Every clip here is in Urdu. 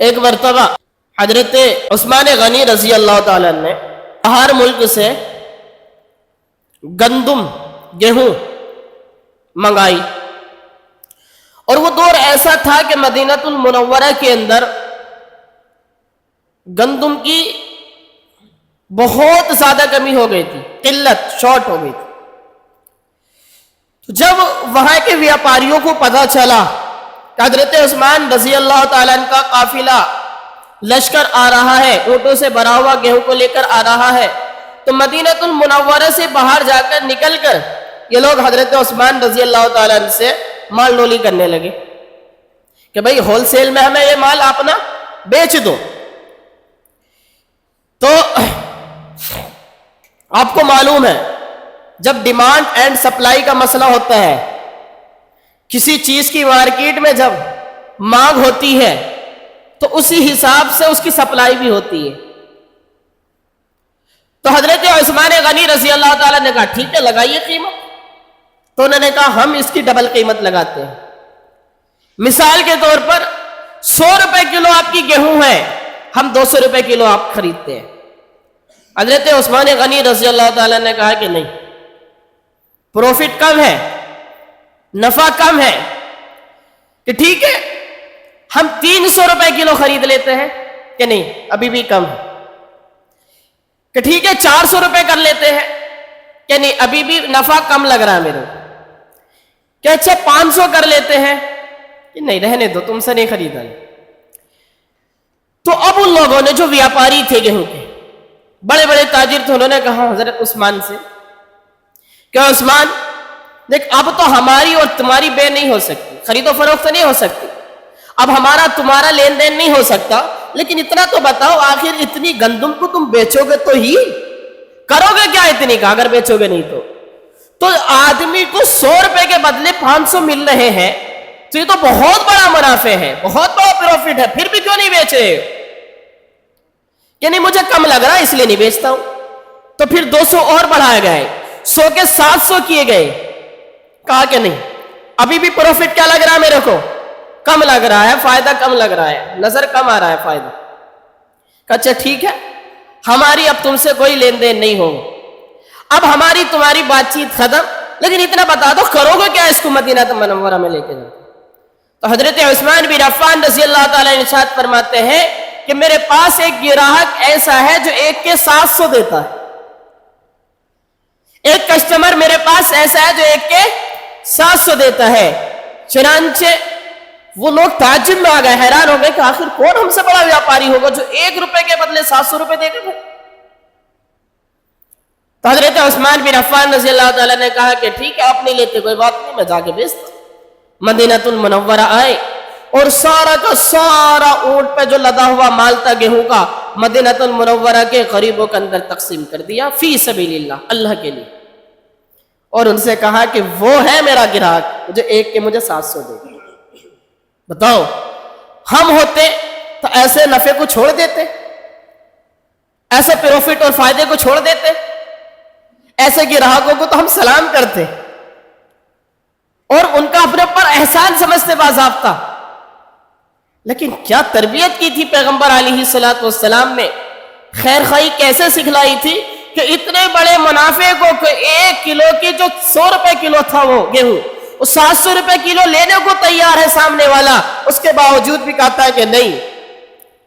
ایک مرتبہ حضرت عثمان غنی رضی اللہ تعالیٰ نے باہر ملک سے گندم گیہوں منگائی، اور وہ دور ایسا تھا کہ مدینہ المنورہ کے اندر گندم کی بہت زیادہ کمی ہو گئی تھی، قلت، شارٹ ہو گئی تھی۔ تو جب وہاں کے ویاپاریوں کو پتہ چلا کہ حضرت عثمان رضی اللہ تعالیٰ عنہ کا قافلہ لشکر آ رہا ہے، اونٹوں سے بھرا ہوا گیہوں کو لے کر آ رہا ہے، تو مدینہ المنورہ سے باہر جا کر نکل کر یہ لوگ حضرت عثمان رضی اللہ تعالیٰ عنہ سے مال ڈولی کرنے لگے کہ بھئی ہول سیل میں ہمیں یہ مال آپ نہ بیچ دو۔ تو آپ کو معلوم ہے جب ڈیمانڈ اینڈ سپلائی کا مسئلہ ہوتا ہے، کسی چیز کی مارکیٹ میں جب مانگ ہوتی ہے تو اسی حساب سے اس کی سپلائی بھی ہوتی ہے۔ تو حضرت عثمان غنی رضی اللہ تعالیٰ نے کہا ٹھیک ہے لگائیے قیمت، تو انہوں نے کہا ہم اس کی ڈبل قیمت لگاتے ہیں۔ مثال کے طور پر 100 روپے کلو آپ کی گیہوں ہے، ہم 200 روپے کلو آپ خریدتے ہیں۔ حضرت عثمان غنی رضی اللہ تعالیٰ نے کہا کہ نہیں، پروفٹ کم ہے، نفع کم ہے، کہ ٹھیک ہے ہم 300 روپے کلو خرید لیتے ہیں، کہ نہیں ابھی بھی کم ہے، کہ ٹھیک ہے 400 روپے کر لیتے ہیں، کہ نہیں ابھی بھی نفع کم لگ رہا ہے میرے کو، کہ اچھا 500 کر لیتے ہیں، کہ نہیں رہنے دو تم سے نہیں خریدا۔ تو اب ان لوگوں نے جو ویاپاری تھے گیہوں کے بڑے بڑے تاجر تھے، انہوں نے کہا حضرت عثمان سے کہ عثمان دیکھ اب تو ہماری اور تمہاری بے نہیں ہو سکتی، خرید و فروخت نہیں ہو سکتی، اب ہمارا تمہارا لین دین نہیں ہو سکتا، لیکن اتنا تو بتاؤ آخر اتنی گندم کو تم بیچو گے تو ہی کرو گے کیا اتنی کا، اگر بیچو گے نہیں تو آدمی کو 100 روپے کے بدلے 500 مل رہے ہیں، تو یہ تو بہت بڑا منافع ہے، بہت بڑا پروفٹ ہے، پھر بھی کیوں نہیں بیچ رہے؟ کہ نہیں مجھے کم لگ رہا ہے اس لیے نہیں بیچتا ہوں۔ تو پھر 200 اور بڑھائے گئے، 100 کے 700 کیے گئے۔ کہا کہ نہیں ابھی بھی پروفٹ کیا لگ رہا ہے میرے کو، کم لگ رہا ہے، فائدہ کم لگ رہا ہے، نظر کم آ رہا ہے فائدہ۔ کہا اچھا ٹھیک ہے ہماری اب تم سے کوئی لین دین نہیں ہوگا، اب ہماری تمہاری بات چیت ختم، لیکن اتنا بتا دو کرو گے کیا اس کو مدینہ منورہ میں لے کے جاؤ؟ تو حضرت عثمان بن عفان رضی اللہ تعالیٰ عنہ ارشاد فرماتے ہیں کہ میرے پاس ایک گراہک ایسا ہے جو 1 کے 700 دیتا ہے، ایک کسٹمر میرے پاس ایسا ہے جو 1 کے 700 دیتا ہے۔ چنانچہ وہ لوگ تعجب میں آ گئے، حیران ہو گئے کہ آخر کون ہم سے بڑا ویاپاری ہوگا جو 1 روپے کے بدلے 700 روپے دے گا۔ تو حضرت عثمان بن عفان رضی اللہ تعالیٰ نے کہا کہ ٹھیک ہے آپ نہیں لیتے کوئی بات نہیں، میں جا کے بیچتا۔ مدینہ المنورہ آئے اور سارا کا سارا اونٹ پہ جو لدا ہوا مال تھا گیہوں کا مدینہ المنورہ کے غریبوں کے اندر تقسیم کر دیا، فی سبیل اللہ، اللہ کے لیے، اور ان سے کہا کہ وہ ہے میرا گراہک جو 1 کے مجھے 700 دے گا۔ بتاؤ ہم ہوتے تو ایسے نفع کو چھوڑ دیتے، ایسے پروفٹ اور فائدے کو چھوڑ دیتے، ایسے گراہکوں کو تو ہم سلام کرتے اور ان کا اپنے پر احسان سمجھتے باضابطہ۔ لیکن کیا تربیت کی تھی پیغمبر علیہ السلام نے، خیر خواہی کیسے سکھلائی تھی کہ اتنے بڑے منافع کو 1 کلو کی جو 100 روپے کلو تھا وہ گیہوں، وہ 700 روپے کلو لینے کو تیار ہے سامنے والا، اس کے باوجود بھی کہتا ہے کہ نہیں۔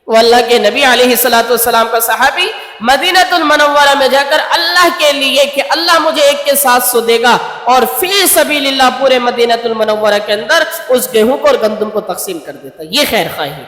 وہ اللہ کے نبی علیہ السلام کا صحابی مدینہ المنورہ میں جا کر اللہ کے لیے کہ اللہ مجھے 1 کے 700 دے گا، اور فی سبیل اللہ پورے مدینہ المنورہ کے اندر اس گیہوں کو اور گندم کو تقسیم کر دیتا۔ یہ خیر خواہی ہے۔